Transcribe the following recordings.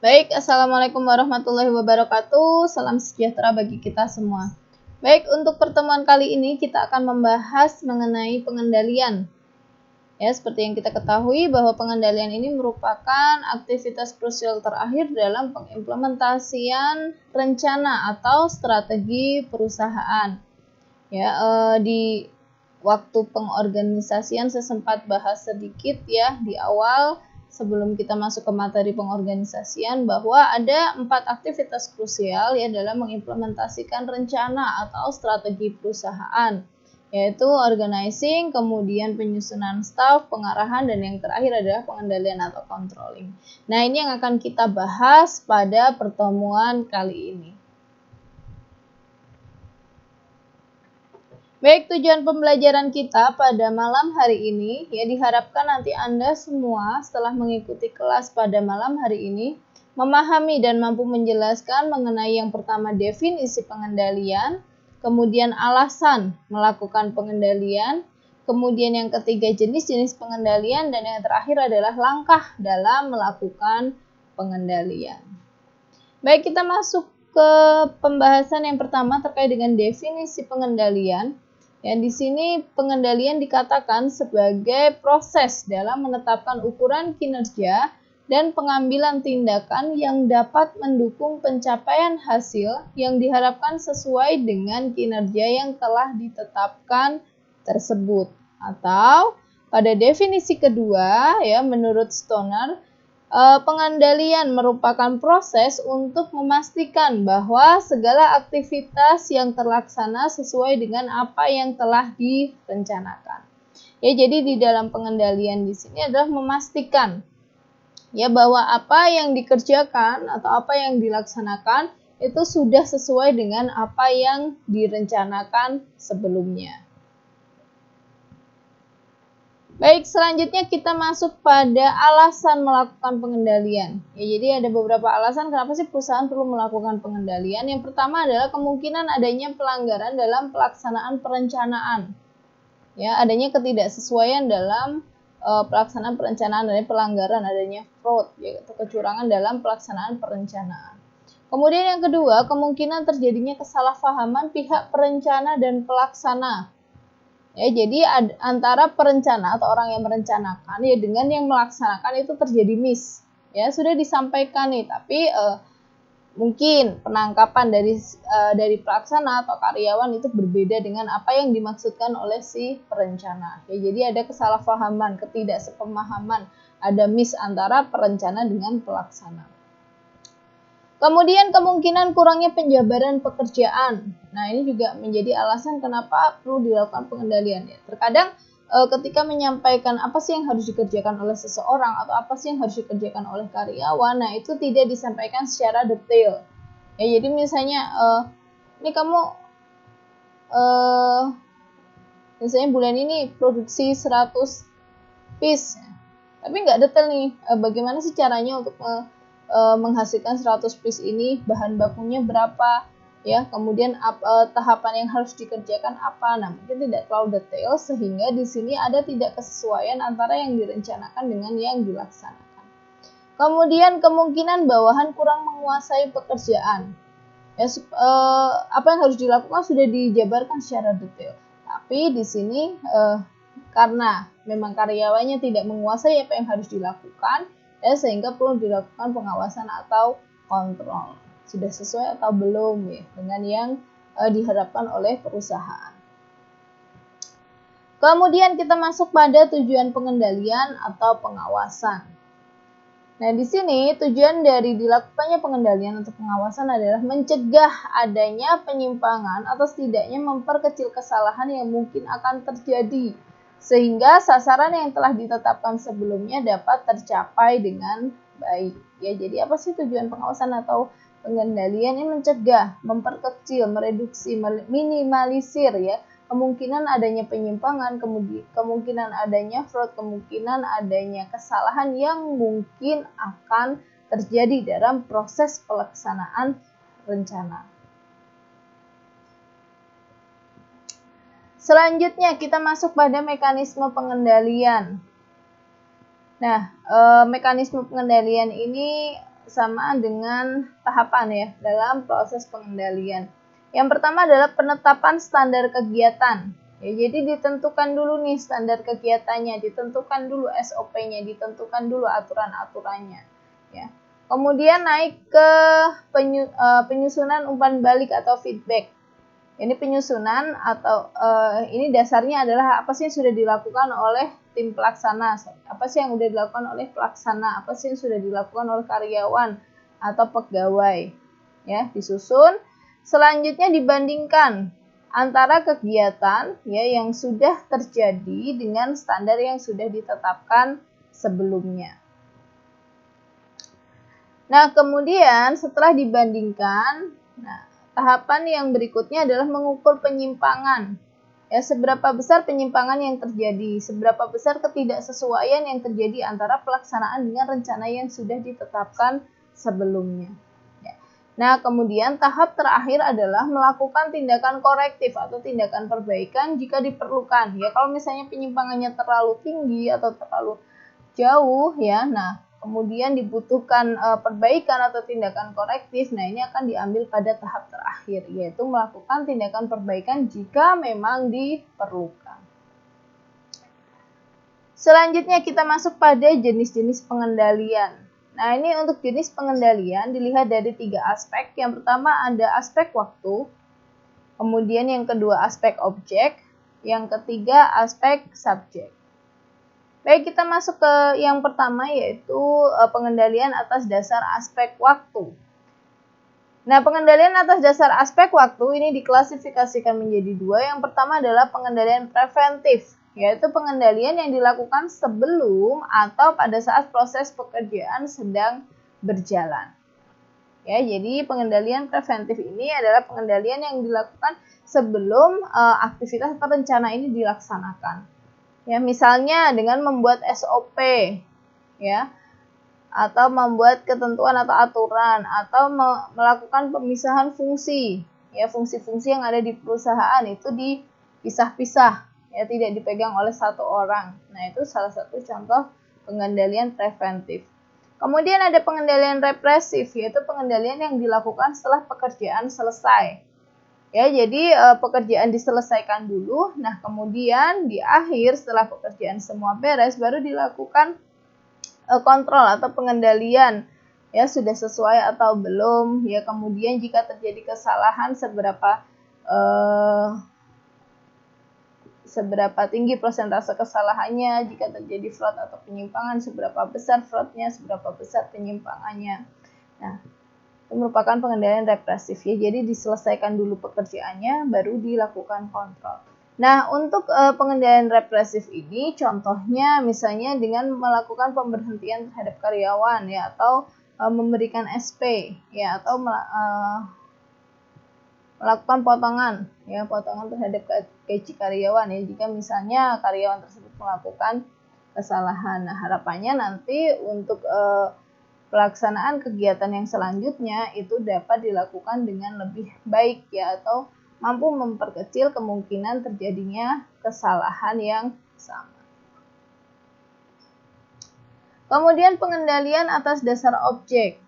Baik, Assalamualaikum warahmatullahi wabarakatuh. Salam sejahtera bagi kita semua. Baik, untuk pertemuan kali ini kita akan membahas mengenai pengendalian. Ya, seperti yang kita ketahui bahwa pengendalian ini merupakan aktivitas krusial terakhir dalam pengimplementasian rencana atau strategi perusahaan. Ya, di waktu pengorganisasian saya sempat bahas sedikit ya di awal sebelum kita masuk ke materi pengorganisasian bahwa ada 4 aktivitas krusial ya dalam mengimplementasikan rencana atau strategi perusahaan, yaitu organizing, kemudian penyusunan staff, pengarahan, dan yang terakhir adalah pengendalian atau controlling. Nah, ini yang akan kita bahas pada pertemuan kali ini. Baik, tujuan pembelajaran kita pada malam hari ini, ya diharapkan nanti Anda semua setelah mengikuti kelas pada malam hari ini, memahami dan mampu menjelaskan mengenai yang pertama definisi pengendalian, kemudian alasan melakukan pengendalian, kemudian yang ketiga jenis-jenis pengendalian, dan yang terakhir adalah langkah dalam melakukan pengendalian. Baik, kita masuk ke pembahasan yang pertama terkait dengan definisi pengendalian. Ya, di sini pengendalian dikatakan sebagai proses dalam menetapkan ukuran kinerja dan pengambilan tindakan yang dapat mendukung pencapaian hasil yang diharapkan sesuai dengan kinerja yang telah ditetapkan tersebut. Atau pada definisi kedua, ya menurut Stoner, pengendalian merupakan proses untuk memastikan bahwa segala aktivitas yang terlaksana sesuai dengan apa yang telah direncanakan. Ya, jadi di dalam pengendalian di sini adalah memastikan ya bahwa apa yang dikerjakan atau apa yang dilaksanakan itu sudah sesuai dengan apa yang direncanakan sebelumnya. Baik, selanjutnya kita masuk pada alasan melakukan pengendalian. Ya, jadi ada beberapa alasan kenapa sih perusahaan perlu melakukan pengendalian. Yang pertama adalah kemungkinan adanya pelanggaran dalam pelaksanaan perencanaan. Ya, adanya ketidaksesuaian dalam pelaksanaan perencanaan, adanya pelanggaran, adanya fraud ya, atau kecurangan dalam pelaksanaan perencanaan. Kemudian yang kedua, kemungkinan terjadinya kesalahpahaman pihak perencana dan pelaksana. Ya, jadi antara perencana atau orang yang merencanakan ya dengan yang melaksanakan itu terjadi miss. Ya, sudah disampaikan nih, tapi mungkin penangkapan dari pelaksana atau karyawan itu berbeda dengan apa yang dimaksudkan oleh si perencana. Ya, jadi ada kesalahpahaman, ketidaksepemahaman, ada miss antara perencana dengan pelaksana. Kemudian kemungkinan kurangnya penjabaran pekerjaan. Nah, ini juga menjadi alasan kenapa perlu dilakukan pengendalian. Ya, terkadang ketika menyampaikan apa sih yang harus dikerjakan oleh seseorang atau apa sih yang harus dikerjakan oleh karyawan, nah itu tidak disampaikan secara detail. Ya, jadi misalnya ini kamu misalnya bulan ini produksi 100 piece, tapi nggak detail nih bagaimana sih caranya untuk menghasilkan 100 piece ini, bahan bakunya berapa, ya, kemudian tahapan yang harus dikerjakan apa. Nah, mungkin tidak terlalu detail sehingga di sini ada tidak kesesuaian antara yang direncanakan dengan yang dilaksanakan. Kemudian kemungkinan bawahan kurang menguasai pekerjaan. Ya, apa yang harus dilakukan sudah dijabarkan secara detail. Tapi di sini karena memang karyawannya tidak menguasai apa yang harus dilakukan, ya, sehingga perlu dilakukan pengawasan atau kontrol sudah sesuai atau belum ya dengan yang diharapkan oleh perusahaan. Kemudian kita masuk pada tujuan pengendalian atau pengawasan. Nah, di sini tujuan dari dilakukannya pengendalian atau pengawasan adalah mencegah adanya penyimpangan atau setidaknya memperkecil kesalahan yang mungkin akan terjadi sehingga sasaran yang telah ditetapkan sebelumnya dapat tercapai dengan baik. Ya, jadi apa sih tujuan pengawasan atau pengendalian? Ini mencegah, memperkecil, mereduksi, minimalisir ya kemungkinan adanya penyimpangan, kemungkinan adanya fraud, kemungkinan adanya kesalahan yang mungkin akan terjadi dalam proses pelaksanaan rencana. Selanjutnya kita masuk pada mekanisme pengendalian. Nah, mekanisme pengendalian ini bersamaan dengan tahapan ya dalam proses pengendalian. Yang pertama adalah penetapan standar kegiatan. Ya, jadi ditentukan dulu nih standar kegiatannya, ditentukan dulu SOP-nya, ditentukan dulu aturan-aturannya. Ya. Kemudian naik ke penyusunan umpan balik atau feedback. Ini penyusunan atau ini dasarnya adalah apa sih yang sudah dilakukan oleh tim pelaksana, apa sih yang sudah dilakukan oleh pelaksana, apa sih yang sudah dilakukan oleh karyawan atau pegawai. Ya, disusun. Selanjutnya dibandingkan antara kegiatan ya yang sudah terjadi dengan standar yang sudah ditetapkan sebelumnya. Nah, kemudian setelah dibandingkan, tahapan yang berikutnya adalah mengukur penyimpangan. Ya, seberapa besar penyimpangan yang terjadi, seberapa besar ketidaksesuaian yang terjadi antara pelaksanaan dengan rencana yang sudah ditetapkan sebelumnya. Nah, kemudian tahap terakhir adalah melakukan tindakan korektif atau tindakan perbaikan jika diperlukan. Ya, kalau misalnya penyimpangannya terlalu tinggi atau terlalu jauh ya, nah kemudian dibutuhkan perbaikan atau tindakan korektif. Nah, ini akan diambil pada tahap terakhir, yaitu melakukan tindakan perbaikan jika memang diperlukan. Selanjutnya kita masuk pada jenis-jenis pengendalian. Nah, ini untuk jenis pengendalian dilihat dari 3 aspek. Yang pertama ada aspek waktu, kemudian yang kedua aspek objek, yang ketiga aspek subjek. Baik, kita masuk ke yang pertama yaitu pengendalian atas dasar aspek waktu. Nah, pengendalian atas dasar aspek waktu ini diklasifikasikan menjadi 2. Yang pertama adalah pengendalian preventif, yaitu pengendalian yang dilakukan sebelum atau pada saat proses pekerjaan sedang berjalan. Ya, jadi pengendalian preventif ini adalah pengendalian yang dilakukan sebelum aktivitas atau rencana ini dilaksanakan. Ya, misalnya dengan membuat SOP, ya, atau membuat ketentuan atau aturan, atau melakukan pemisahan fungsi. Ya, fungsi-fungsi yang ada di perusahaan itu dipisah-pisah. Ya, tidak dipegang oleh satu orang. Nah, itu salah satu contoh pengendalian preventif. Kemudian ada pengendalian represif, yaitu pengendalian yang dilakukan setelah pekerjaan selesai. Ya, jadi pekerjaan diselesaikan dulu. Nah, kemudian di akhir setelah pekerjaan semua beres baru dilakukan kontrol atau pengendalian. Ya, sudah sesuai atau belum. Ya, kemudian jika terjadi kesalahan seberapa tinggi persentase kesalahannya, jika terjadi fraud atau penyimpangan, seberapa besar fraudnya, seberapa besar penyimpangannya. Nah, itu merupakan pengendalian represif ya, jadi diselesaikan dulu pekerjaannya, baru dilakukan kontrol. Nah, untuk pengendalian represif ini, contohnya misalnya dengan melakukan pemberhentian terhadap karyawan ya, atau memberikan SP ya, atau melakukan potongan terhadap gaji karyawan ya, jika misalnya karyawan tersebut melakukan kesalahan. Nah, harapannya nanti untuk pelaksanaan kegiatan yang selanjutnya itu dapat dilakukan dengan lebih baik ya, atau mampu memperkecil kemungkinan terjadinya kesalahan yang sama. Kemudian pengendalian atas dasar objek.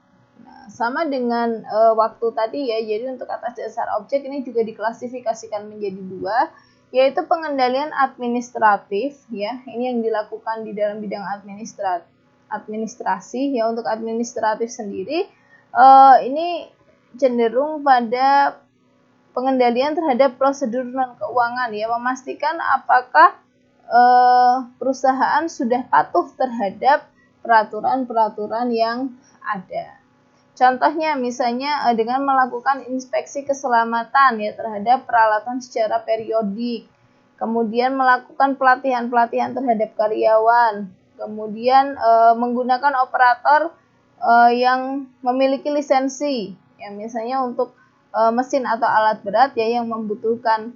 Sama dengan waktu tadi ya, jadi untuk atas dasar objek ini juga diklasifikasikan menjadi 2, yaitu pengendalian administratif ya, ini yang dilakukan di dalam bidang administrasi ya. Untuk administratif sendiri ini cenderung pada pengendalian terhadap prosedur non keuangan ya, memastikan apakah perusahaan sudah patuh terhadap peraturan-peraturan yang ada. Contohnya misalnya dengan melakukan inspeksi keselamatan ya terhadap peralatan secara periodik, kemudian melakukan pelatihan-pelatihan terhadap karyawan, kemudian menggunakan operator yang memiliki lisensi ya, misalnya untuk mesin atau alat berat ya yang membutuhkan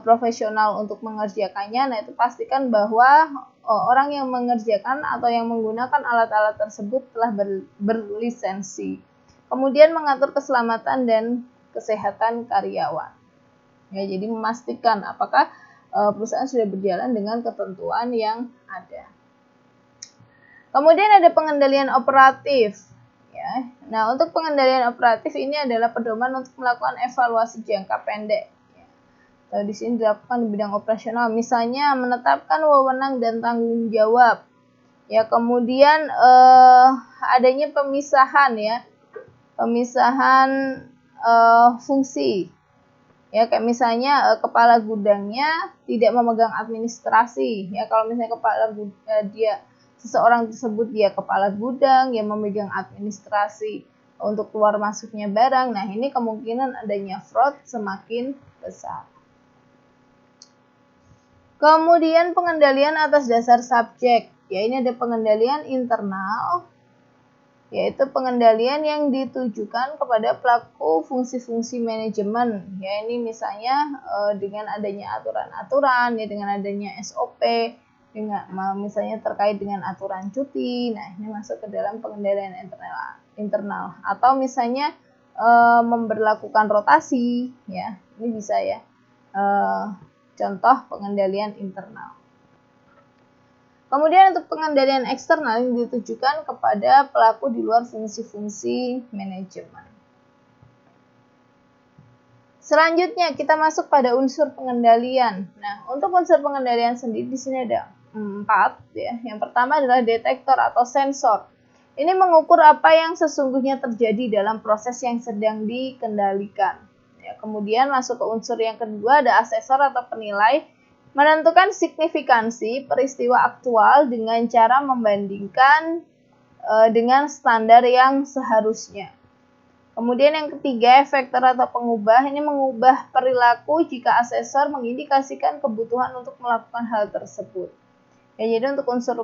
profesional untuk mengerjakannya. Nah, itu pastikan bahwa orang yang mengerjakan atau yang menggunakan alat-alat tersebut telah berlisensi. Kemudian mengatur keselamatan dan kesehatan karyawan. Ya, jadi memastikan apakah perusahaan sudah berjalan dengan ketentuan yang ada. Kemudian ada pengendalian operatif. ya. Nah, untuk pengendalian operatif ini adalah pedoman untuk melakukan evaluasi jangka pendek. Di sini dilakukan di bidang operasional, misalnya menetapkan wewenang dan tanggung jawab. Ya, kemudian adanya pemisahan ya, fungsi. Ya, kayak misalnya kepala gudangnya tidak memegang administrasi. Ya, kalau misalnya seseorang tersebut dia kepala gudang yang memegang administrasi untuk keluar masuknya barang. Nah, ini kemungkinan adanya fraud semakin besar. Kemudian pengendalian atas dasar subjek, ya ini ada pengendalian internal, yaitu pengendalian yang ditujukan kepada pelaku fungsi-fungsi manajemen. Ya ini misalnya dengan adanya aturan-aturan, ya dengan adanya SOP, dengan misalnya terkait dengan aturan cuti. Nah ini masuk ke dalam pengendalian internal. Atau misalnya memberlakukan rotasi, ya ini bisa ya. Contoh pengendalian internal. Kemudian untuk pengendalian eksternal yang ditujukan kepada pelaku di luar fungsi-fungsi manajemen. Selanjutnya kita masuk pada unsur pengendalian. Nah, untuk unsur pengendalian sendiri di sini ada 4 ya. Yang pertama adalah detektor atau sensor. Ini mengukur apa yang sesungguhnya terjadi dalam proses yang sedang dikendalikan. Ya, kemudian masuk ke unsur yang kedua ada asesor atau penilai, menentukan signifikansi peristiwa aktual dengan cara membandingkan dengan standar yang seharusnya. Kemudian yang ketiga efektor atau pengubah, ini mengubah perilaku jika asesor mengindikasikan kebutuhan untuk melakukan hal tersebut. Ya, jadi untuk unsur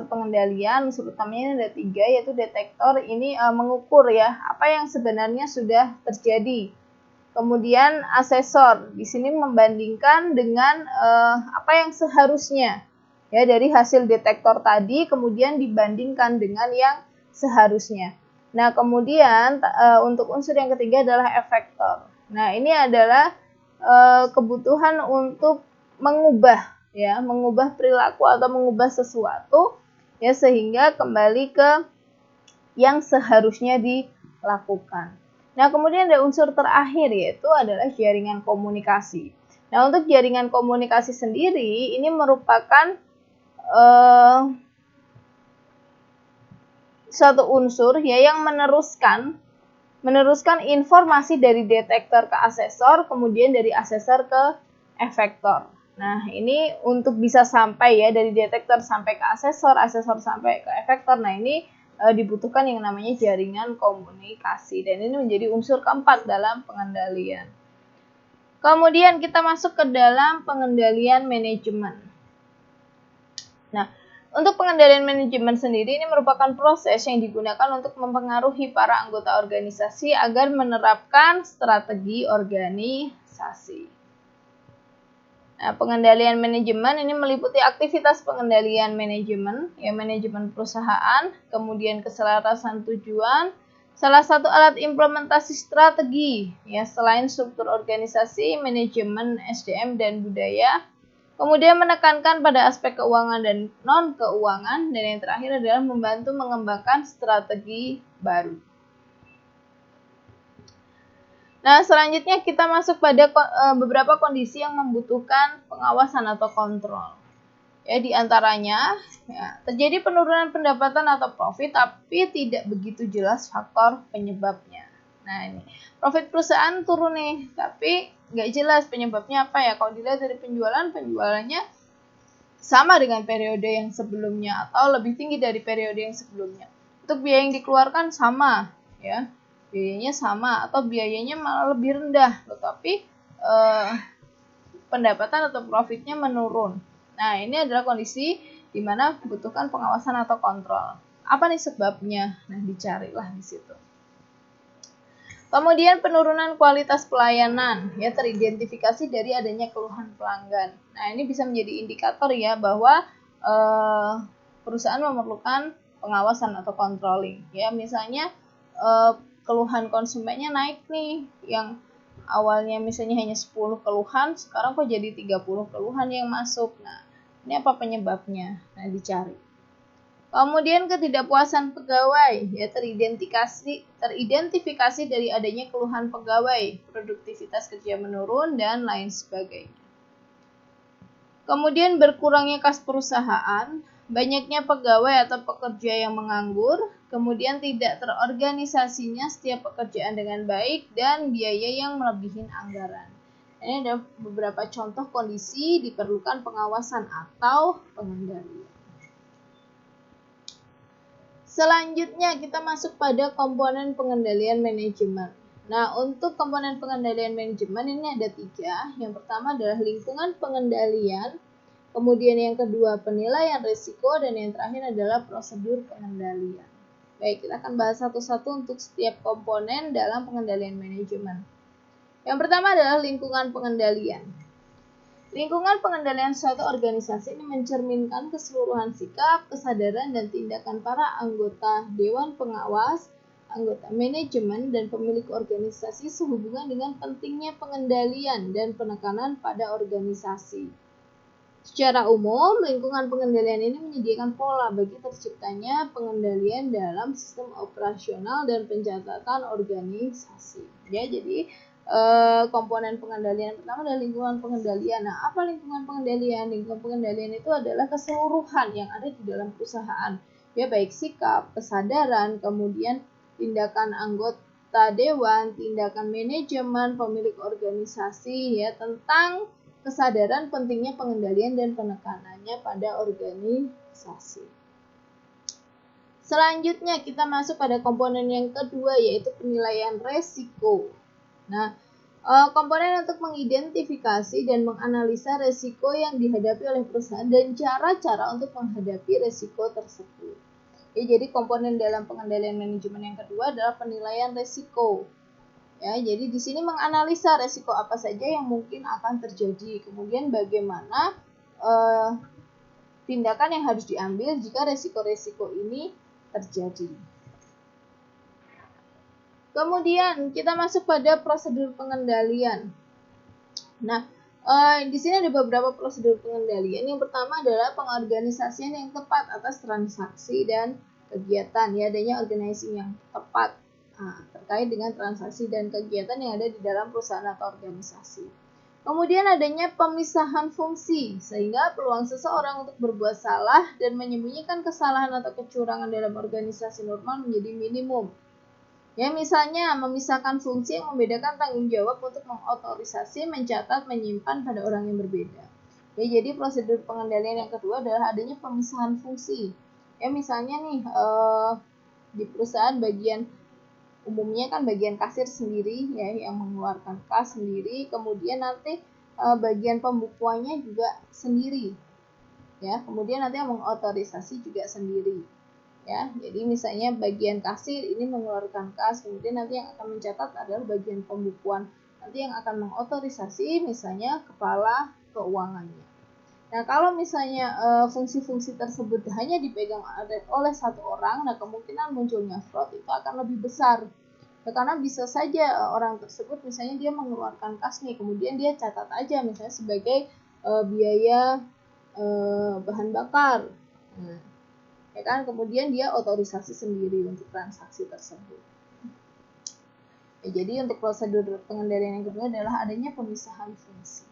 pengendalian, unsur utamanya ada 3, yaitu detektor. Ini mengukur ya apa yang sebenarnya sudah terjadi. Kemudian asesor di sini membandingkan dengan apa yang seharusnya ya dari hasil detektor tadi, kemudian dibandingkan dengan yang seharusnya. Nah, kemudian untuk unsur yang ketiga adalah efektor. Nah, ini adalah kebutuhan untuk mengubah perilaku atau mengubah sesuatu ya sehingga kembali ke yang seharusnya dilakukan. Nah, kemudian ada unsur terakhir yaitu adalah jaringan komunikasi. Nah, untuk jaringan komunikasi sendiri ini merupakan suatu unsur ya yang meneruskan informasi dari detektor ke asesor, kemudian dari asesor ke efektor. Nah, ini untuk bisa sampai ya dari detektor sampai ke asesor sampai ke efektor. Nah, ini dibutuhkan yang namanya jaringan komunikasi dan ini menjadi unsur keempat dalam pengendalian. Kemudian kita masuk ke dalam pengendalian manajemen. Nah, untuk pengendalian manajemen sendiri ini merupakan proses yang digunakan untuk mempengaruhi para anggota organisasi agar menerapkan strategi organisasi. Nah, pengendalian manajemen ini meliputi aktivitas pengendalian manajemen, ya manajemen perusahaan, kemudian keselarasan tujuan, salah satu alat implementasi strategi, ya selain struktur organisasi, manajemen, SDM dan budaya, kemudian menekankan pada aspek keuangan dan non-keuangan, dan yang terakhir adalah membantu mengembangkan strategi baru. Nah, selanjutnya kita masuk pada beberapa kondisi yang membutuhkan pengawasan atau kontrol. Ya, di antaranya ya, terjadi penurunan pendapatan atau profit tapi tidak begitu jelas faktor penyebabnya. Nah, ini profit perusahaan turun nih, tapi nggak jelas penyebabnya apa ya. Kalau dilihat dari penjualannya sama dengan periode yang sebelumnya atau lebih tinggi dari periode yang sebelumnya. Untuk biaya yang dikeluarkan sama, ya. Biayanya sama atau biayanya malah lebih rendah, tetapi pendapatan atau profitnya menurun. Nah, ini adalah kondisi di mana membutuhkan pengawasan atau kontrol. Apa nih sebabnya? Nah, dicarilah di situ. Kemudian penurunan kualitas pelayanan, ya teridentifikasi dari adanya keluhan pelanggan. Nah, ini bisa menjadi indikator ya bahwa perusahaan memerlukan pengawasan atau controlling. Ya, misalnya keluhan konsumennya naik nih, yang awalnya misalnya hanya 10 keluhan, sekarang kok jadi 30 keluhan yang masuk. Nah, ini apa penyebabnya? Nah, dicari. Kemudian ketidakpuasan pegawai, ya teridentifikasi dari adanya keluhan pegawai, produktivitas kerja menurun dan lain sebagainya. Kemudian berkurangnya kas perusahaan, banyaknya pegawai atau pekerja yang menganggur, kemudian tidak terorganisasinya setiap pekerjaan dengan baik dan biaya yang melebihi anggaran. Ini ada beberapa contoh kondisi diperlukan pengawasan atau pengendalian. Selanjutnya kita masuk pada komponen pengendalian manajemen. Nah, untuk komponen pengendalian manajemen ini ada 3. Yang pertama adalah lingkungan pengendalian, kemudian yang kedua penilaian risiko, dan yang terakhir adalah prosedur pengendalian. Baik, kita akan bahas satu-satu untuk setiap komponen dalam pengendalian manajemen. Yang pertama adalah lingkungan pengendalian. Lingkungan pengendalian suatu organisasi ini mencerminkan keseluruhan sikap, kesadaran, dan tindakan para anggota dewan pengawas, anggota manajemen, dan pemilik organisasi sehubungan dengan pentingnya pengendalian dan penekanan pada organisasi. Secara umum, lingkungan pengendalian ini menyediakan pola bagi terciptanya pengendalian dalam sistem operasional dan pencatatan organisasi. Ya, jadi komponen pengendalian pertama adalah lingkungan pengendalian. Nah, apa lingkungan pengendalian? Lingkungan pengendalian itu adalah keseluruhan yang ada di dalam perusahaan. Ya, baik sikap, kesadaran, kemudian tindakan anggota dewan, tindakan manajemen, pemilik organisasi, ya, tentang kesadaran pentingnya pengendalian dan penekanannya pada organisasi. Selanjutnya kita masuk pada komponen yang kedua, yaitu penilaian resiko. Nah, komponen untuk mengidentifikasi dan menganalisa resiko yang dihadapi oleh perusahaan dan cara-cara untuk menghadapi resiko tersebut. Ya, jadi komponen dalam pengendalian manajemen yang kedua adalah penilaian resiko. Ya, jadi di sini menganalisa resiko apa saja yang mungkin akan terjadi, kemudian bagaimana tindakan yang harus diambil jika resiko-resiko ini terjadi. Kemudian kita masuk pada prosedur pengendalian. Nah, di sini ada beberapa prosedur pengendalian. Yang pertama adalah pengorganisasian yang tepat atas transaksi dan kegiatan, ya, adanya organizing yang tepat terkait dengan transaksi dan kegiatan yang ada di dalam perusahaan atau organisasi. Kemudian adanya pemisahan fungsi, sehingga peluang seseorang untuk berbuat salah dan menyembunyikan kesalahan atau kecurangan dalam organisasi normal menjadi minimum. Ya, misalnya memisahkan fungsi yang membedakan tanggung jawab untuk mengotorisasi, mencatat, menyimpan pada orang yang berbeda. Ya, jadi prosedur pengendalian yang kedua adalah adanya pemisahan fungsi. Ya, misalnya nih di perusahaan umumnya kan bagian kasir sendiri, ya, yang mengeluarkan kas sendiri, kemudian nanti bagian pembukuannya juga sendiri. Ya, kemudian nanti yang mengotorisasi juga sendiri. Ya, jadi misalnya bagian kasir ini mengeluarkan kas, kemudian nanti yang akan mencatat adalah bagian pembukuan. Nanti yang akan mengotorisasi misalnya kepala keuangannya. Nah, kalau misalnya fungsi-fungsi tersebut hanya dipegang oleh satu orang, nah kemungkinan munculnya fraud itu akan lebih besar. Ya, karena bisa saja orang tersebut misalnya dia mengeluarkan kas nih, kemudian dia catat aja misalnya sebagai biaya bahan bakar. Nah, ya kan, kemudian dia otorisasi sendiri untuk transaksi tersebut. Ya, jadi untuk prosedur pengendalian yang kedua adalah adanya pemisahan fungsi.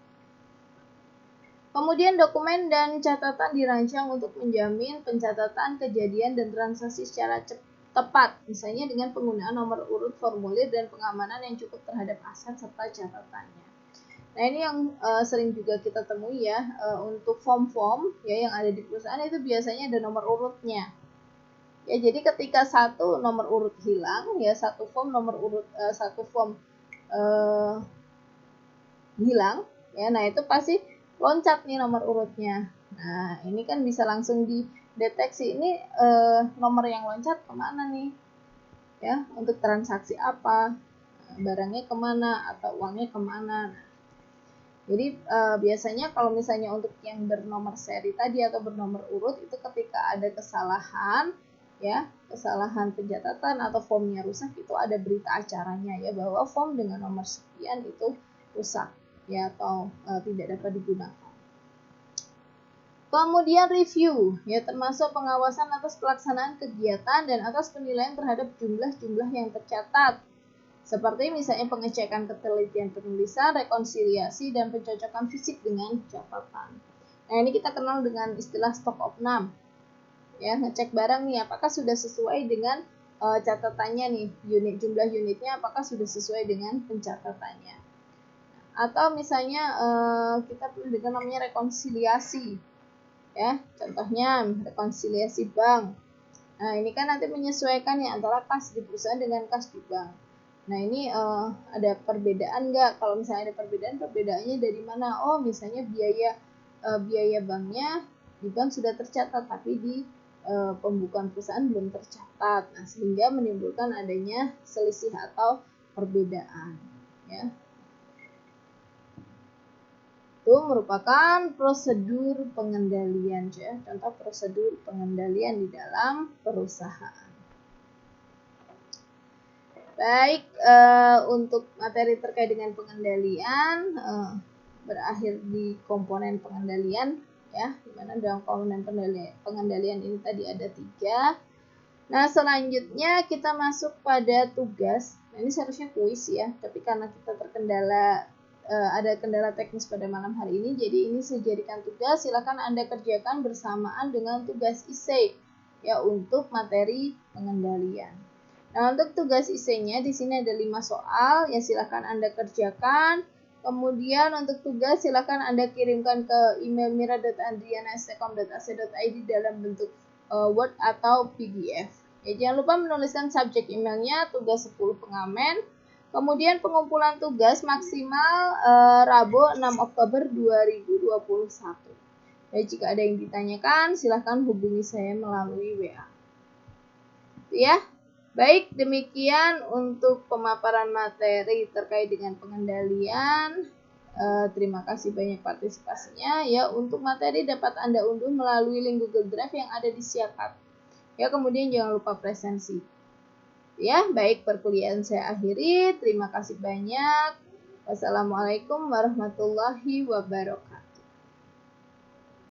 Kemudian dokumen dan catatan dirancang untuk menjamin pencatatan kejadian dan transaksi secara tepat, misalnya dengan penggunaan nomor urut formulir dan pengamanan yang cukup terhadap aset serta catatannya. Nah, ini yang sering juga kita temui, ya, untuk form-form, ya, yang ada di perusahaan itu biasanya ada nomor urutnya. Ya, jadi ketika satu nomor urut hilang, ya, satu form hilang, ya, nah itu pasti loncat nih nomor urutnya. Nah, ini kan bisa langsung dideteksi ini nomor yang loncat kemana nih, ya, untuk transaksi apa, barangnya kemana atau uangnya kemana. Nah, jadi biasanya kalau misalnya untuk yang bernomor seri tadi atau bernomor urut itu ketika ada kesalahan, ya, kesalahan pencatatan atau formnya rusak, itu ada berita acaranya, ya, bahwa form dengan nomor sekian itu rusak, ya, atau tidak dapat digunakan. Kemudian review, ya termasuk pengawasan atas pelaksanaan kegiatan dan atas penilaian terhadap jumlah-jumlah yang tercatat. Seperti misalnya pengecekan ketelitian penulisan, rekonsiliasi, dan pencocokan fisik dengan catatan. Nah, ini kita kenal dengan istilah stock of name. Ya, ngecek barang nih apakah sudah sesuai dengan catatannya nih, jumlah unitnya apakah sudah sesuai dengan pencatatannya. Atau misalnya kita perlu dengan namanya rekonsiliasi. Ya, contohnya rekonsiliasi bank. Nah, ini kan nanti menyesuaikan ya antara kas di perusahaan dengan kas di bank. Nah, ini ada perbedaan nggak? Kalau misalnya ada perbedaan, perbedaannya dari mana? Oh, misalnya biaya banknya di bank sudah tercatat, tapi di pembukuan perusahaan belum tercatat. Nah, sehingga menimbulkan adanya selisih atau perbedaan. Ya. Itu merupakan prosedur pengendalian, ya. Contoh prosedur pengendalian di dalam perusahaan. Baik, untuk materi terkait dengan pengendalian berakhir di komponen pengendalian, ya, dimana dalam komponen pengendalian ini tadi ada 3. Nah, selanjutnya kita masuk pada tugas. Nah, ini seharusnya kuis ya, tapi karena kita terkendala ada kendala teknis pada malam hari ini, jadi ini saya jadikan tugas. Silakan Anda kerjakan bersamaan dengan tugas essay ya untuk materi pengendalian. Nah, untuk tugas essay-nya di sini ada 5 soal, ya silakan Anda kerjakan. Kemudian untuk tugas silakan Anda kirimkan ke email mira.andriana@stekom.ac.id dalam bentuk Word atau PDF. Ya, jangan lupa menuliskan subjek emailnya tugas 10 pengamen. Kemudian pengumpulan tugas maksimal Rabu 6 Oktober 2021. Ya, jika ada yang ditanyakan, silahkan hubungi saya melalui WA. Ya, baik demikian untuk pemaparan materi terkait dengan pengendalian. Terima kasih banyak partisipasinya. Ya, untuk materi dapat Anda unduh melalui link Google Drive yang ada di Siakat. Ya, kemudian jangan lupa presensi. Ya, baik perkuliahan saya akhiri. Terima kasih banyak. Wassalamualaikum warahmatullahi wabarakatuh.